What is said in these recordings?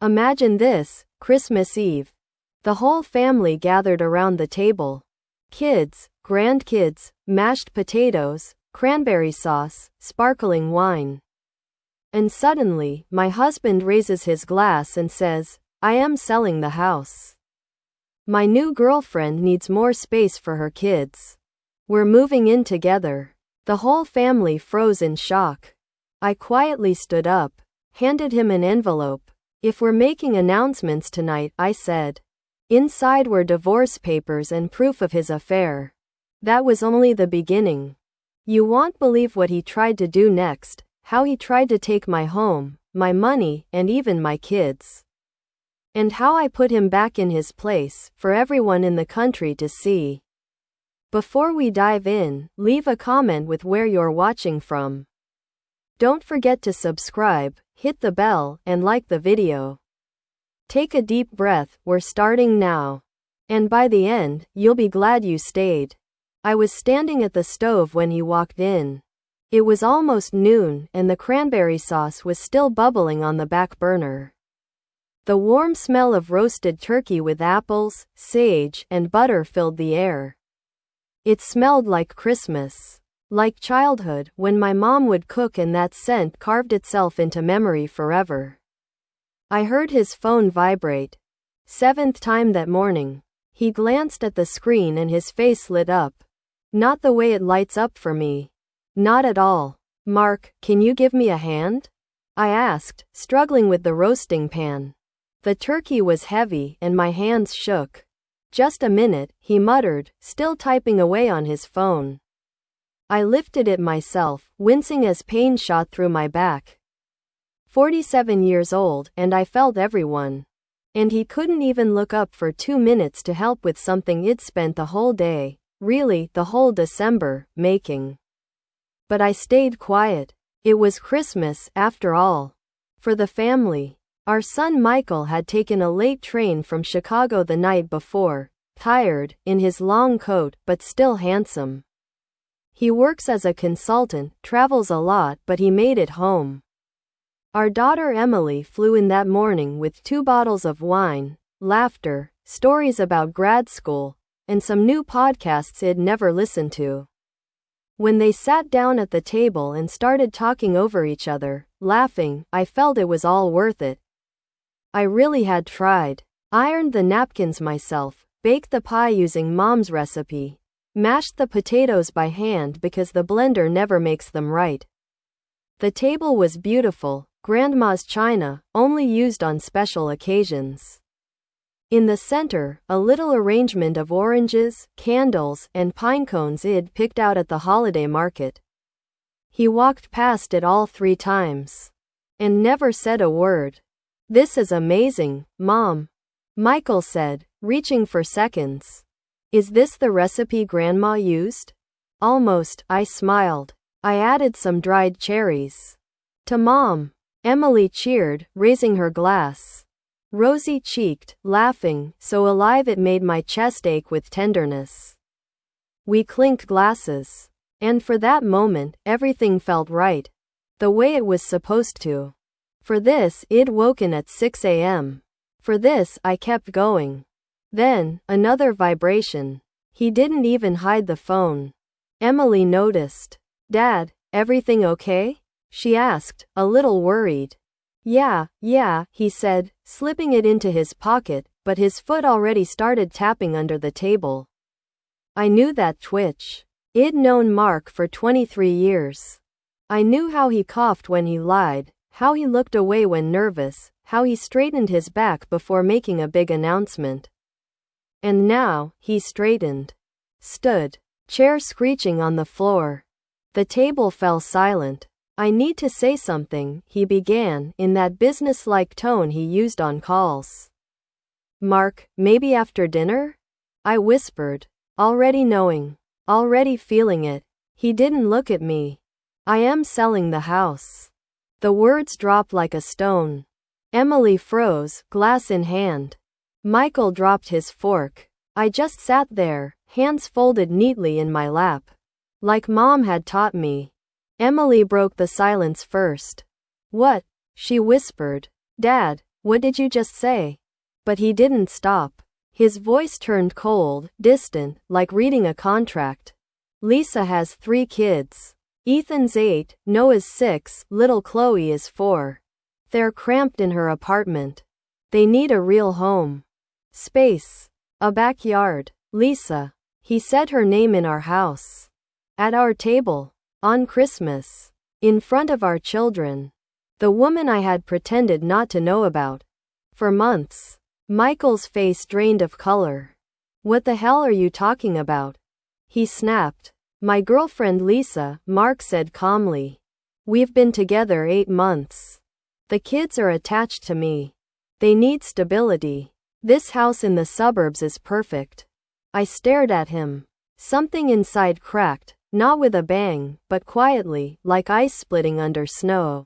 Imagine this, Christmas Eve. The whole family gathered around the table. Kids, grandkids, mashed potatoes, cranberry sauce, sparkling wine. And suddenly, my husband raises his glass and says, "I am selling the house. My new girlfriend needs more space for her kids. We're moving in together." The whole family froze in shock. I quietly stood up, handed him an envelope. "If we're making announcements tonight," I said. Inside were divorce papers and proof of his affair. That was only the beginning. You won't believe what he tried to do next, how he tried to take my home, my money, and even my kids. And how I put him back in his place, for everyone in the country to see. Before we dive in, leave a comment with where you're watching from. Don't forget to subscribe, hit the bell, and like the video. Take a deep breath, we're starting now. And by the end, you'll be glad you stayed. I was standing at the stove when he walked in. It was almost noon, and the cranberry sauce was still bubbling on the back burner. The warm smell of roasted turkey with apples, sage, and butter filled the air. It smelled like Christmas. Like childhood, when my mom would cook and that scent carved itself into memory forever. I heard his phone vibrate. 7th time that morning. He glanced at the screen and his face lit up. Not the way it lights up for me. Not at all. "Mark, can you give me a hand?" I asked, struggling with the roasting pan. The turkey was heavy and my hands shook. "Just a minute," he muttered, still typing away on his phone. I lifted it myself, wincing as pain shot through my back. 47 years old, and I felt everyone. And he couldn't even look up for 2 minutes to help with something he'd spent the whole day, really, the whole December, making. But I stayed quiet. It was Christmas, after all. For the family. Our son Michael had taken a late train from Chicago the night before, tired, in his long coat, but still handsome. He works as a consultant, travels a lot, but he made it home. Our daughter Emily flew in that morning with 2 bottles of wine, laughter, stories about grad school, and some new podcasts I'd never listened to. When they sat down at the table and started talking over each other, laughing, I felt it was all worth it. I really had tried. Ironed the napkins myself, baked the pie using Mom's recipe, mashed the potatoes by hand because the blender never makes them right. The table was beautiful, Grandma's china, only used on special occasions. In the center, a little arrangement of oranges, candles, and pine cones I'd picked out at the holiday market. He walked past it all 3 times. And never said a word. "This is amazing, Mom," Michael said, reaching for seconds. "Is this the recipe Grandma used?" "Almost," I smiled. I added some dried cherries. "To Mom," Emily cheered, raising her glass. Rosy-cheeked, laughing, so alive it made my chest ache with tenderness. We clinked glasses. And for that moment, everything felt right. The way it was supposed to. For this, I'd woken at 6 a.m. For this, I kept going. Then, another vibration. He didn't even hide the phone. Emily noticed. "Dad, everything okay?" she asked, a little worried. Yeah, he said, slipping it into his pocket, but his foot already started tapping under the table. I knew that twitch. I'd known Mark for 23 years. I knew how he coughed when he lied, how he looked away when nervous, how he straightened his back before making a big announcement. And now, he straightened. Stood. Chair screeching on the floor. The table fell silent. "I need to say something," he began, in that business-like tone he used on calls. "Mark, maybe after dinner?" I whispered. Already knowing. Already feeling it. He didn't look at me. "I am selling the house." The words dropped like a stone. Emily froze, glass in hand. Michael dropped his fork. I just sat there, hands folded neatly in my lap. Like Mom had taught me. Emily broke the silence first. "What?" she whispered. "Dad, What did you just say? But he didn't stop. His voice turned cold, distant, like reading a contract. Lisa has 3 kids. Ethan's 8, Noah's 6, little Chloe is 4. They're cramped in her apartment. They need a real home. Space. A backyard. Lisa. He said her name in our house. At our table. On Christmas. In front of our children. The woman I had pretended not to know about. For months. Michael's face drained of color. What the hell are you talking about? He snapped. My girlfriend Lisa, Mark said calmly. We've been together 8 months. The kids are attached to me. They need stability. This house in the suburbs is perfect. I stared at him. Something inside cracked, not with a bang, but quietly, like ice splitting under snow.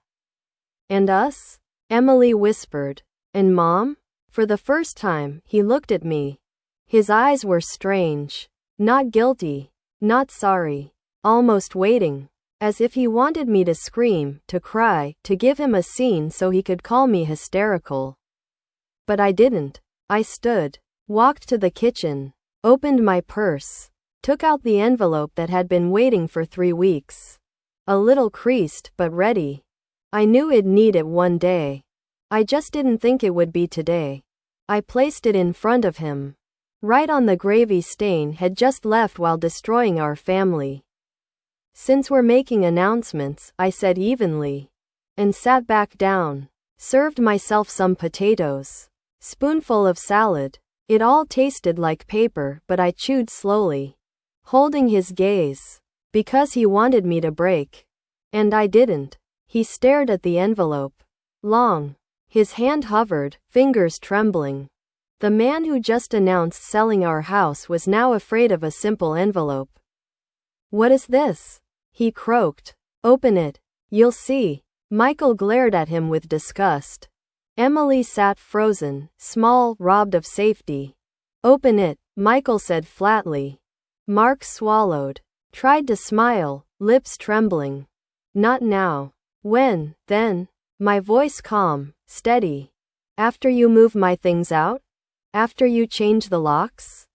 And us? Emily whispered. And Mom? For the first time, he looked at me. His eyes were strange. Not guilty. Not sorry. Almost waiting. As if he wanted me to scream, to cry, to give him a scene so he could call me hysterical. But I didn't. I stood. Walked to the kitchen. Opened my purse. Took out the envelope that had been waiting for 3 weeks. A little creased, but ready. I knew I'd need it one day. I just didn't think it would be today. I placed it in front of him. Right on the gravy stain had just left while destroying our family. Since we're making announcements, I said evenly. And sat back down. Served myself some potatoes. Spoonful of salad. It all tasted like paper, but I chewed slowly. Holding his gaze. Because he wanted me to break. And I didn't. He stared at the envelope. Long. His hand hovered, fingers trembling. The man who just announced selling our house was now afraid of a simple envelope. What is this? He croaked. Open it. You'll see. Michael glared at him with disgust. Emily sat frozen, small, robbed of safety. Open it, Michael said flatly. Mark swallowed. Tried to smile, lips trembling. Not now. When, then? My voice calm, steady. After you move my things out? After you change the locks?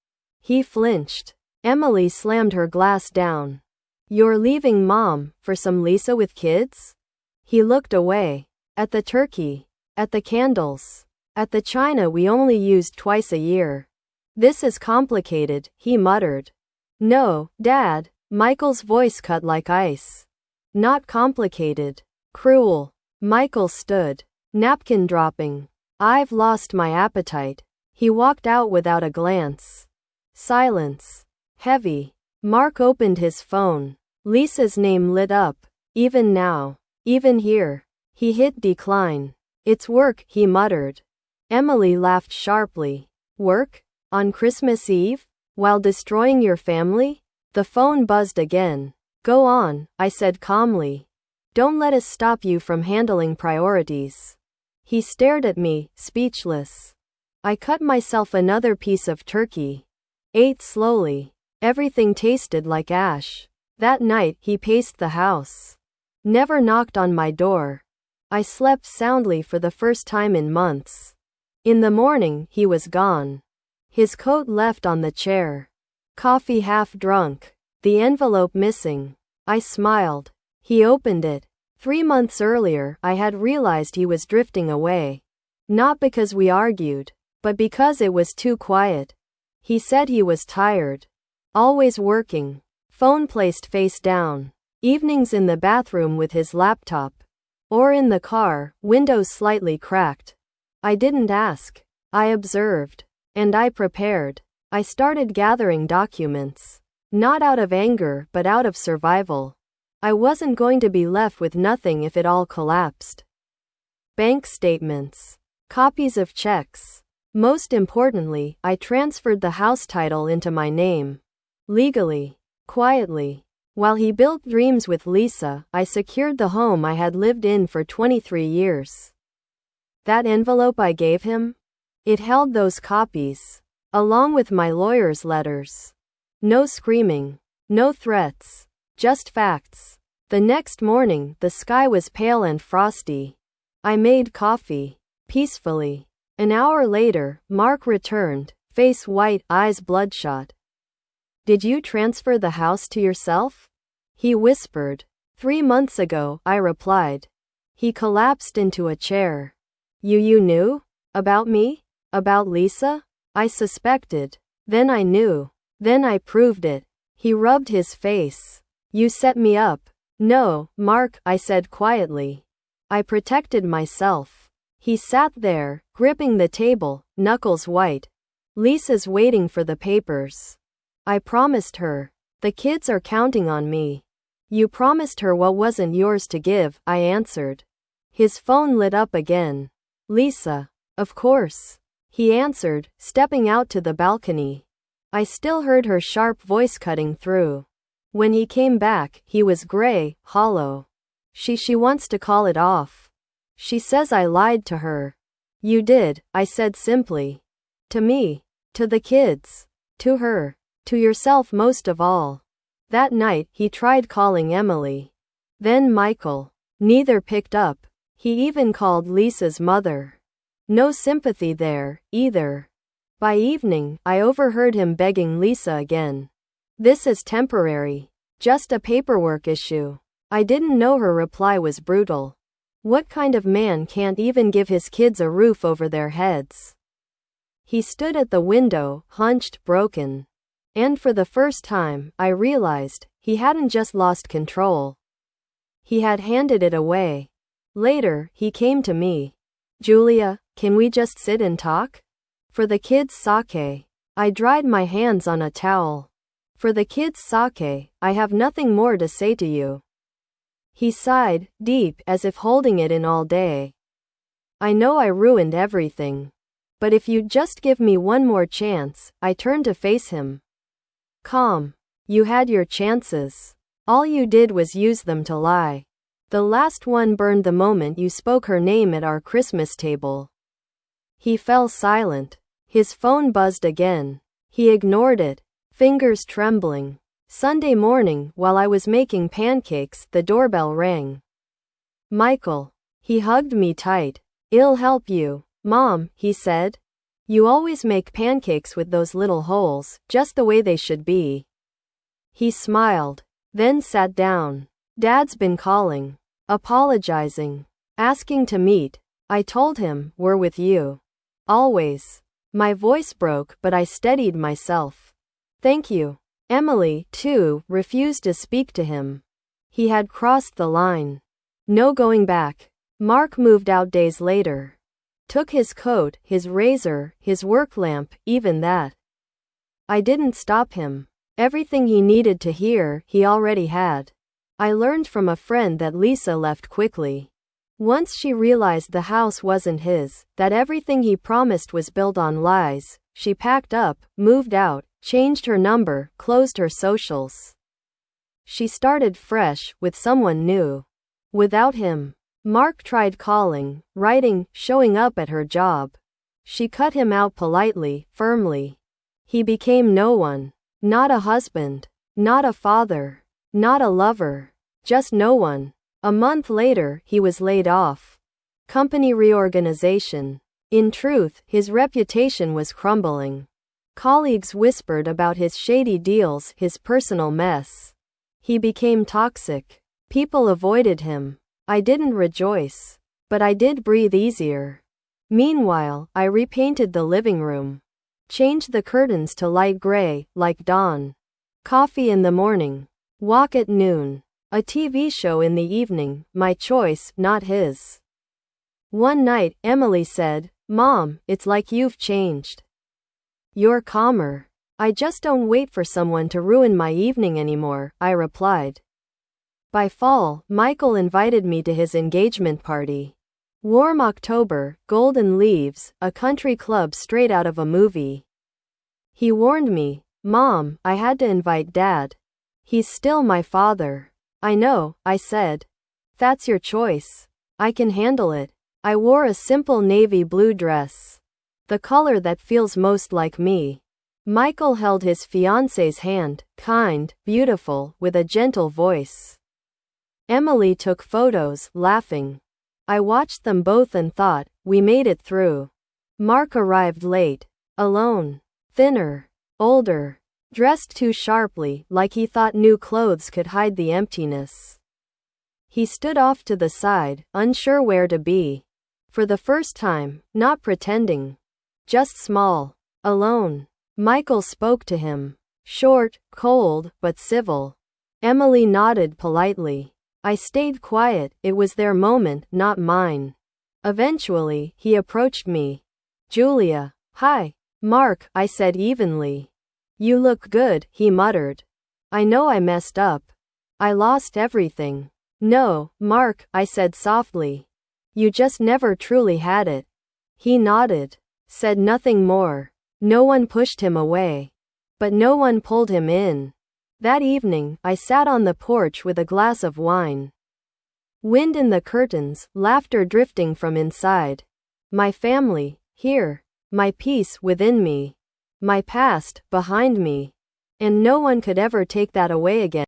He flinched. Emily slammed her glass down. You're leaving Mom, for some Lisa with kids? He looked away. At the turkey. At the candles. At the china we only used twice a year. This is complicated, he muttered. No, Dad. Michael's voice cut like ice. Not complicated. Cruel. Michael stood. Napkin dropping. I've lost my appetite. He walked out without a glance. Silence. Heavy. Mark opened his phone. Lisa's name lit up. Even now. Even here. He hit decline. It's work, he muttered. Emily laughed sharply. Work? On Christmas Eve? While destroying your family? The phone buzzed again. Go on, I said calmly. Don't let us stop you from handling priorities. He stared at me, speechless. I cut myself another piece of turkey. Ate slowly. Everything tasted like ash. That night, he paced the house. Never knocked on my door. I slept soundly for the first time in months. In the morning, he was gone. His coat left on the chair. Coffee half drunk. The envelope missing. I smiled. He opened it. 3 months earlier, I had realized he was drifting away. Not because we argued, but because it was too quiet. He said he was tired. Always working. Phone placed face down. Evenings in the bathroom with his laptop. Or in the car, windows slightly cracked. I didn't ask. I observed. And I prepared. I started gathering documents. Not out of anger, but out of survival. I wasn't going to be left with nothing if it all collapsed. Bank statements. Copies of checks. Most importantly, I transferred the house title into my name. Legally. Quietly. While he built dreams with Lisa, I secured the home I had lived in for 23 years. That envelope I gave him? It held those copies. Along with my lawyer's letters. No screaming. No threats. Just facts. The next morning, the sky was pale and frosty. I made coffee. peacefully. An hour later, Mark returned, face white, eyes bloodshot. Did you transfer the house to yourself? He whispered. 3 months ago, I replied. He collapsed into a chair. You knew? About me? About Lisa? I suspected. Then I knew. Then I proved it. He rubbed his face. You set me up. No, Mark, I said quietly. I protected myself. He sat there, gripping the table, knuckles white. Lisa's waiting for the papers. I promised her. The kids are counting on me. You promised her what wasn't yours to give, I answered. His phone lit up again. Lisa. Of course. He answered, stepping out to the balcony. I still heard her sharp voice cutting through. When he came back, he was gray, hollow. She wants to call it off. She says I lied to her. You did, I said simply. To me. To the kids. To her. To yourself most of all. That night, he tried calling Emily. Then Michael. Neither picked up. He even called Lisa's mother. No sympathy there, either. By evening, I overheard him begging Lisa again. This is temporary. Just a paperwork issue. I didn't know her reply was brutal. What kind of man can't even give his kids a roof over their heads? He stood at the window, hunched, broken. And for the first time, I realized, he hadn't just lost control. He had handed it away. Later, he came to me. Julia, can we just sit and talk? For the kids' sake. I dried my hands on a towel. For the kids' sake, I have nothing more to say to you. He sighed, deep, as if holding it in all day. I know I ruined everything. But if you'd just give me one more chance, I turned to face him. Calm. You had your chances. All you did was use them to lie. The last one burned the moment you spoke her name at our Christmas table. He fell silent. His phone buzzed again. He ignored it, fingers trembling. Sunday morning, while I was making pancakes, the doorbell rang. Michael. He hugged me tight. It'll help you, Mom, he said. You always make pancakes with those little holes, just the way they should be. He smiled, then sat down. Dad's been calling, apologizing, asking to meet. I told him, we're with you. Always. My voice broke, but I steadied myself. Thank you. Emily, too, refused to speak to him. He had crossed the line. No going back. Mark moved out days later. Took his coat, his razor, his work lamp, even that. I didn't stop him. Everything he needed to hear, he already had. I learned from a friend that Lisa left quickly. Once she realized the house wasn't his, that everything he promised was built on lies, she packed up, moved out, changed her number, closed her socials. She started fresh, with someone new. Without him. Mark tried calling, writing, showing up at her job. She cut him out politely, firmly. He became no one. Not a husband. Not a father. Not a lover. Just no one. A month later, he was laid off. Company reorganization. In truth, his reputation was crumbling. Colleagues whispered about his shady deals, his personal mess. He became toxic. People avoided him. I didn't rejoice. But I did breathe easier. Meanwhile, I repainted the living room. Changed the curtains to light gray, like dawn. Coffee in the morning. Walk at noon. A TV show in the evening, my choice, not his. One night, Emily said, Mom, it's like you've changed. You're calmer. I just don't wait for someone to ruin my evening anymore, I replied. By fall, Michael invited me to his engagement party. Warm October, golden leaves, a country club straight out of a movie. He warned me, Mom, I had to invite Dad. He's still my father. I know, I said. That's your choice. I can handle it. I wore a simple navy blue dress. The color that feels most like me. Michael held his fiancée's hand, kind, beautiful, with a gentle voice. Emily took photos, laughing. I watched them both and thought, we made it through. Mark arrived late. Alone. Thinner. Older. Dressed too sharply, like he thought new clothes could hide the emptiness. He stood off to the side, unsure where to be. For the first time, not pretending. Just small. Alone. Michael spoke to him. Short, cold, but civil. Emily nodded politely. I stayed quiet, it was their moment, not mine. Eventually, he approached me. Julia. Hi. Mark, I said evenly. You look good, he muttered. I know I messed up. I lost everything. No, Mark, I said softly. You just never truly had it. He nodded. Said nothing more. No one pushed him away. But no one pulled him in. That evening, I sat on the porch with a glass of wine. Wind in the curtains, laughter drifting from inside. My family, here. My peace, within me. My past, behind me. And no one could ever take that away again.